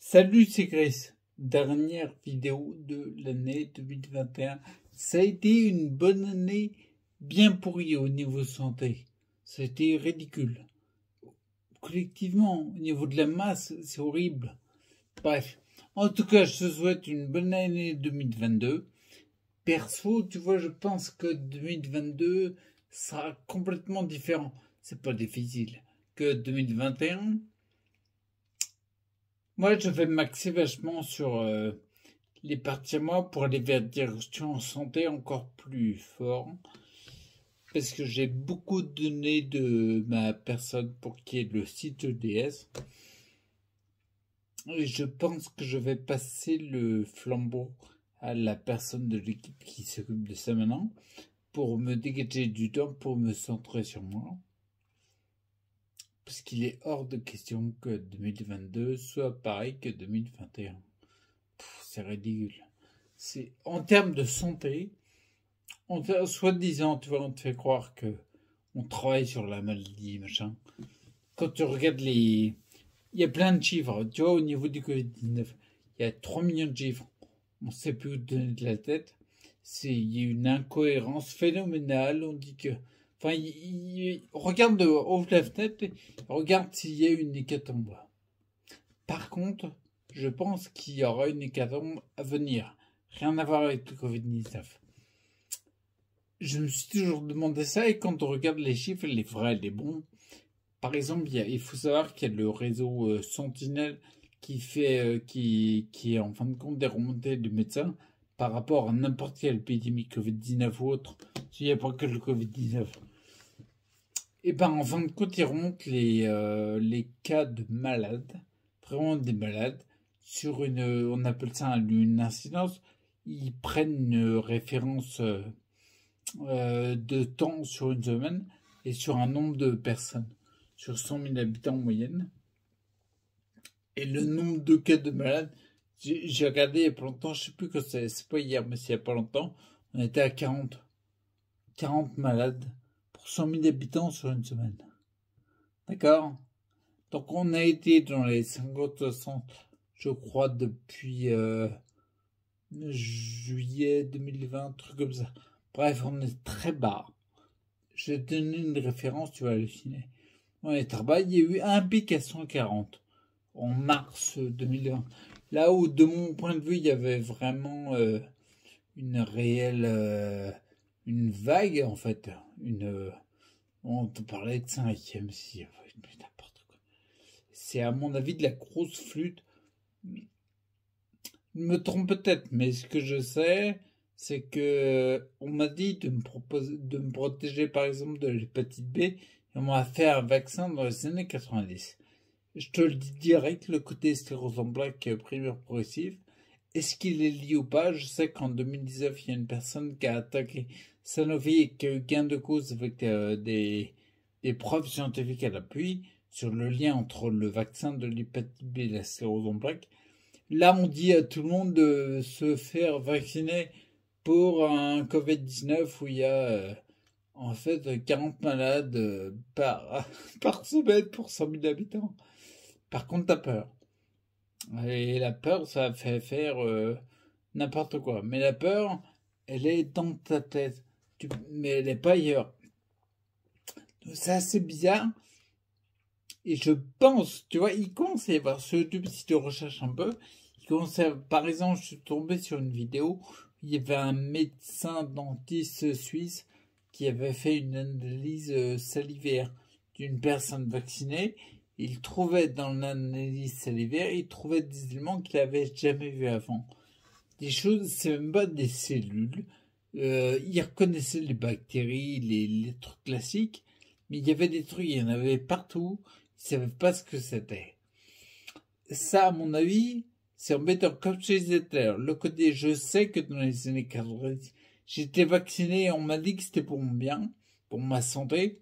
Salut, c'est Chris. Dernière vidéo de l'année 2021. Ça a été une bonne année bien pourrie au niveau santé. Ça a été ridicule. Collectivement, au niveau de la masse, c'est horrible. Bref. En tout cas, je te souhaite une bonne année 2022. Perso, tu vois, je pense que 2022 sera complètement différent. C'est pas difficile. Que 2021. Moi, je vais m'axer vachement sur les parties à moi pour aller vers des directions en santé encore plus fort. Parce que j'ai beaucoup donné de ma personne pour qu'il y ait le site EDS. Et je pense que je vais passer le flambeau à la personne de l'équipe qui s'occupe de ça maintenant. Pour me dégager du temps, pour me centrer sur moi. Parce qu'il est hors de question que 2022 soit pareil que 2021. C'est ridicule. C'est en termes de santé, soi-disant, tu vois, on te fait croire que on travaille sur la maladie, machin. Quand tu regardes il y a plein de chiffres. Tu vois, au niveau du Covid-19, il y a 3 millions de chiffres. On ne sait plus où donner de la tête. Il y a une incohérence phénoménale. On dit que, enfin, regarde, ouvre la fenêtre, et regarde s'il y a une hécatombe. Par contre, je pense qu'il y aura une hécatombe à venir. Rien à voir avec le Covid-19. Je me suis toujours demandé ça et quand on regarde les chiffres, les vrais, les bons, par exemple, il faut savoir qu'il y a le réseau Sentinelle qui est en fin de compte des remontées de médecins par rapport à n'importe quelle épidémie Covid-19 ou autre. Il n'y a pas que le Covid-19. Et ben en fin de compte, ils remontent les cas de malades, vraiment des malades, sur on appelle ça une incidence. Ils prennent une référence de temps sur une semaine et sur un nombre de personnes, sur 100 000 habitants en moyenne. Et le nombre de cas de malades, j'ai regardé il y a pas longtemps, je sais plus que c'est pas hier, mais c'est il y a pas longtemps, on était à 40 malades pour 100 000 habitants sur une semaine. D'accord? Donc on a été dans les 50-60, je crois, depuis juillet 2020, truc comme ça. Bref, on est très bas. Je vais te donner une référence, tu vas halluciner. On est très bas. Il y a eu un pic à 140 en mars 2020. Là où, de mon point de vue, il y avait vraiment une réelle... une vague, en fait. On te parlait de cinquième, si... n'importe quoi. C'est, à mon avis, de la grosse flûte. Je me trompe peut-être, mais ce que je sais, c'est que on m'a dit de me protéger par exemple de l'hépatite B, et on m'a fait un vaccin dans les années 90. Je te le dis direct, le côté sclérose en plaques primaire progressive, est-ce qu'il est lié ou pas? Je sais qu'en 2019, il y a une personne qui a attaqué Sanofi et qui a eu gain de cause avec des preuves scientifiques à l'appui sur le lien entre le vaccin de l'hépatite B et la sclérose en plaques. Là, on dit à tout le monde de se faire vacciner pour un Covid-19 où il y a en fait 40 malades par semaine pour 100 000 habitants. Par contre, t'as peur. Et la peur, ça fait faire n'importe quoi. Mais la peur, elle est dans ta tête. Mais elle n'est pas ailleurs. C'est assez bizarre. Et je pense, tu vois, il commence à y avoir sur YouTube, si tu recherches un peu, par exemple, je suis tombé sur une vidéo où il y avait un médecin dentiste suisse qui avait fait une analyse salivaire d'une personne vaccinée. Il trouvait dans l'analyse salivaire, il trouvait des éléments qu'il avait jamais vus avant. Des choses, c'est même pas des cellules. Il reconnaissait les bactéries, les trucs classiques, mais il y avait des trucs, il y en avait partout. Ils savaient pas ce que c'était. Ça, à mon avis, c'est embêtant. Comme je disais tout à l'heure, le côté, je sais que dans les années 90, j'étais vacciné et on m'a dit que c'était pour mon bien, pour ma santé.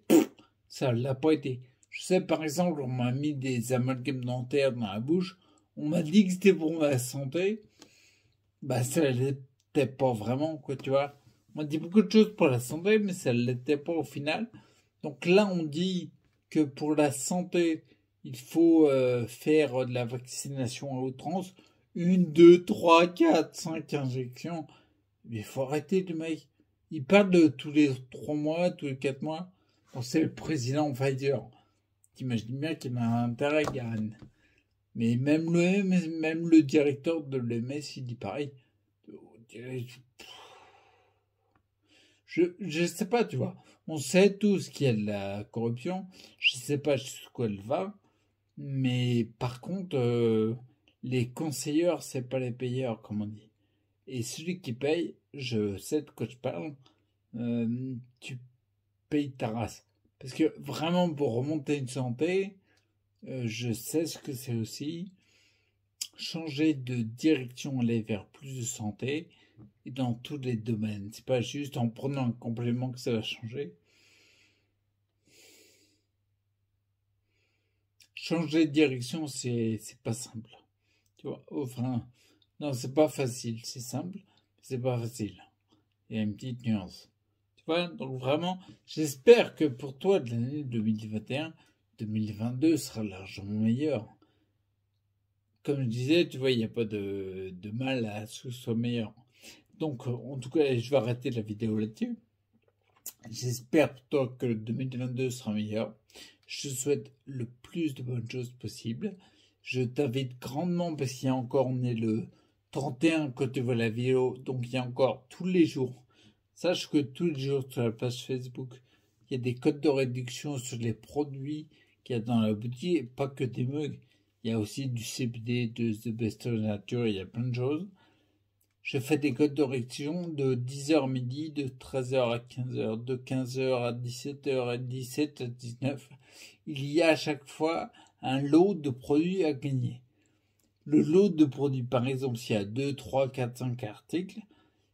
Ça l'a pas été. Je sais, par exemple, on m'a mis des amalgames dentaires dans la bouche. On m'a dit que c'était pour ma santé. Bah, ça l'était pas vraiment, quoi, tu vois. On m'a dit beaucoup de choses pour la santé, mais ça l'était pas au final. Donc là, on dit que pour la santé, il faut faire de la vaccination à outrance, 1, 2, 3, 4, 5 injections. Mais il faut arrêter le mec. Il parle de tous les 3 mois, tous les 4 mois. Bon, c'est le président Pfizer. T'imagines bien qu'il a un intérêt, Garen. Mais même le directeur de l'OMS, il dit pareil. Je sais pas, tu vois. On sait tous qu'il y a de la corruption. Je sais pas jusqu'où elle va. Mais par contre, les conseilleurs, c'est pas les payeurs, comme on dit. Et celui qui paye, je sais de quoi je parle, tu payes ta race. Parce que vraiment, pour remonter une santé, je sais ce que c'est aussi. Changer de direction, aller vers plus de santé, et dans tous les domaines. C'est pas juste en prenant un complément que ça va changer. Changer de direction, c'est pas simple. Tu vois, enfin, non, c'est pas facile. C'est simple, mais c'est pas facile. Il y a une petite nuance. Tu vois, donc vraiment, j'espère que pour toi, de l'année 2021, 2022 sera largement meilleur. Comme je disais, tu vois, il n'y a pas de mal à ce que ce soit meilleur. Donc, en tout cas, je vais arrêter la vidéo là-dessus. J'espère pour toi que le 2022 sera meilleur. Je te souhaite le plus de bonnes choses possible. Je t'invite grandement, parce qu'il y a encore, on est le 31 quand tu vois la vidéo, donc il y a encore tous les jours. Sache que tous les jours sur la page Facebook, il y a des codes de réduction sur les produits qu'il y a dans la boutique, et pas que des mugs. Il y a aussi du CBD, de The Best of Nature, il y a plein de choses. Je fais des codes de réduction de 10h à midi, de 13h à 15h, de 15h à 17h, à 17 à 19. Il y a à chaque fois un lot de produits à gagner. Le lot de produits, par exemple, s'il y a 2, 3, 4, 5 articles,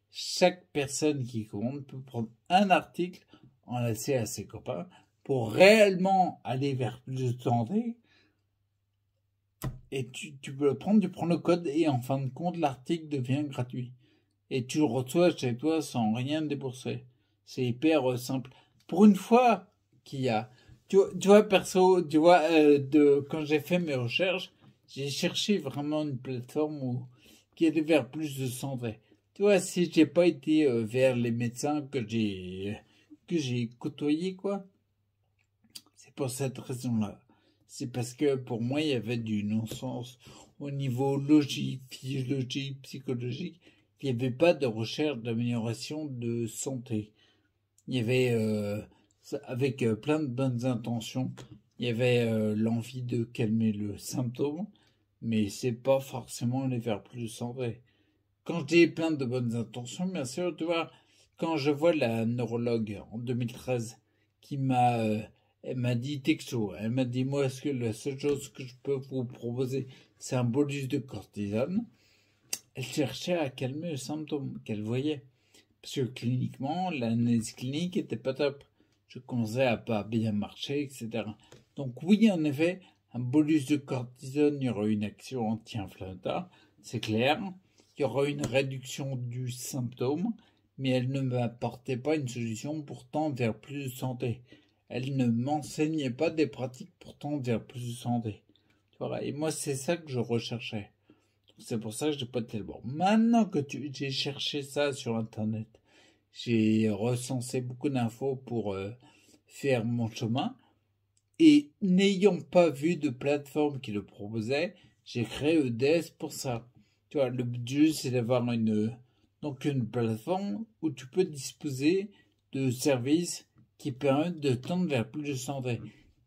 chaque personne qui commande peut prendre un article, en laisser à ses copains, pour réellement aller vers plus de santé. Et tu peux le prendre, tu prends le code et en fin de compte, l'article devient gratuit. Et tu le reçois chez toi sans rien débourser. C'est hyper simple. Pour une fois qu'il y a... Tu vois, perso, tu vois, quand j'ai fait mes recherches, j'ai cherché vraiment une plateforme qui allait vers plus de santé. Tu vois, si j'ai pas été vers les médecins que j'ai côtoyés, quoi, c'est pour cette raison-là. C'est parce que pour moi, il y avait du non-sens au niveau logique, physiologique, psychologique. Il n'y avait pas de recherche d'amélioration de santé. Il y avait, avec plein de bonnes intentions, il y avait l'envie de calmer le symptôme, mais c'est pas forcément aller vers plus de santé. Quand j'ai plein de bonnes intentions, bien sûr, tu vois, quand je vois la neurologue en 2013 qui elle m'a dit texto, elle m'a dit moi, est-ce que la seule chose que je peux vous proposer, c'est un bolus de cortisone. Elle cherchait à calmer le symptôme qu'elle voyait. Parce que cliniquement, l'analyse clinique était pas top. Je commençais à pas bien marcher, etc. Donc oui, en effet, un bolus de cortisone, il y aura une action anti-inflammatoire, c'est clair. Il y aura une réduction du symptôme, mais elle ne m'apportait pas une solution pourtant vers plus de santé. Elle ne m'enseignait pas des pratiques pourtant vers plus de santé. Voilà. Et moi, c'est ça que je recherchais. C'est pour ça que je n'ai pas de tel bon. Maintenant que j'ai cherché ça sur Internet, j'ai recensé beaucoup d'infos pour faire mon chemin. Et n'ayant pas vu de plateforme qui le proposait, j'ai créé EDS pour ça. Tu vois, le but du jeu, c'est d'avoir une plateforme où tu peux disposer de services qui permettent de tendre vers plus de santé.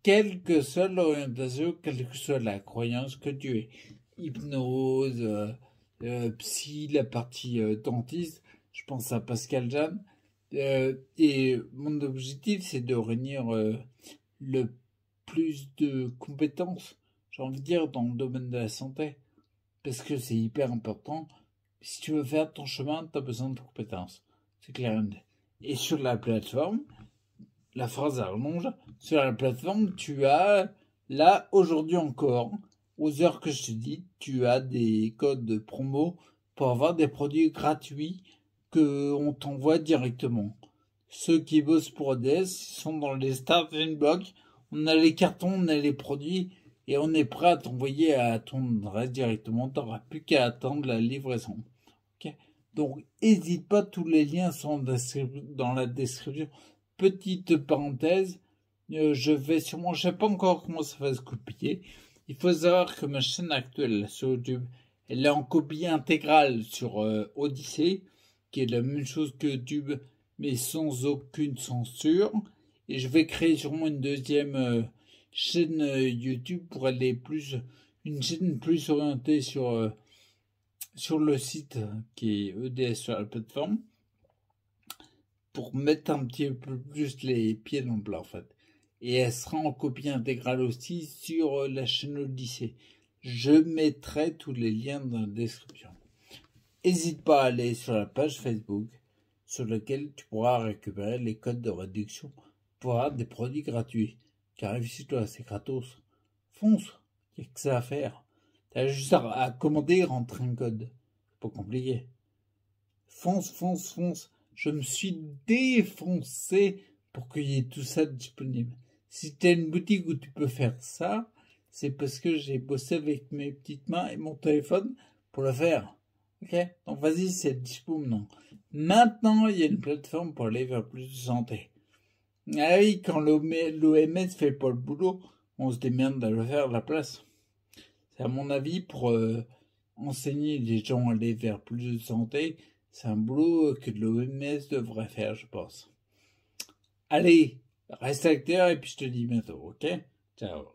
Quelle que soit l'orientation, quelle que soit la croyance que tu aies. Hypnose, psy, la partie dentiste, je pense à Pascal Jeanne. Et mon objectif, c'est de réunir le plus de compétences, j'ai envie de dire, dans le domaine de la santé. Parce que c'est hyper important. Si tu veux faire ton chemin, tu as besoin de compétences. C'est clair. Et sur la plateforme, la phrase allonge, sur la plateforme, tu as, là, aujourd'hui encore, aux heures que je te dis, tu as des codes de promo pour avoir des produits gratuits qu'on t'envoie directement. Ceux qui bossent pour ODS sont dans les starting blocks. On a les cartons, on a les produits. et on est prêt à t'envoyer à ton adresse directement. Tu n'auras plus qu'à attendre la livraison. Ok. Donc, n'hésite pas, tous les liens sont dans la description. Petite parenthèse, je vais sûrement, je sais pas encore comment ça va se copier. Il faut savoir que ma chaîne actuelle sur YouTube, elle est en copie intégrale sur Odyssey, qui est la même chose que YouTube, mais sans aucune censure. Et je vais créer sûrement une deuxième chaîne YouTube pour aller une chaîne plus orientée sur le site qui est EDS sur la plateforme, pour mettre un petit peu plus les pieds dans le plat en fait. Et elle sera en copie intégrale aussi sur la chaîne Odyssey. Je mettrai tous les liens dans la description. N'hésite pas à aller sur la page Facebook sur laquelle tu pourras récupérer les codes de réduction pour avoir des produits gratuits. Car si toi c'est gratos, fonce, il n'y a que ça à faire. T'as juste à commander et rentrer un code. C'est pas compliqué. Fonce, fonce, fonce. Je me suis défoncé pour qu'il y ait tout ça disponible. Si tu as une boutique où tu peux faire ça, c'est parce que j'ai bossé avec mes petites mains et mon téléphone pour le faire. Ok? Donc vas-y, c'est dispo maintenant. Maintenant, il y a une plateforme pour aller vers plus de santé. Ah oui, quand l'OMS fait pas le boulot, on se démerde de le faire à la place. C'est à mon avis pour enseigner les gens à aller vers plus de santé. C'est un boulot que l'OMS devrait faire, je pense. Allez, reste acteur et puis je te dis bientôt, ok? Ciao.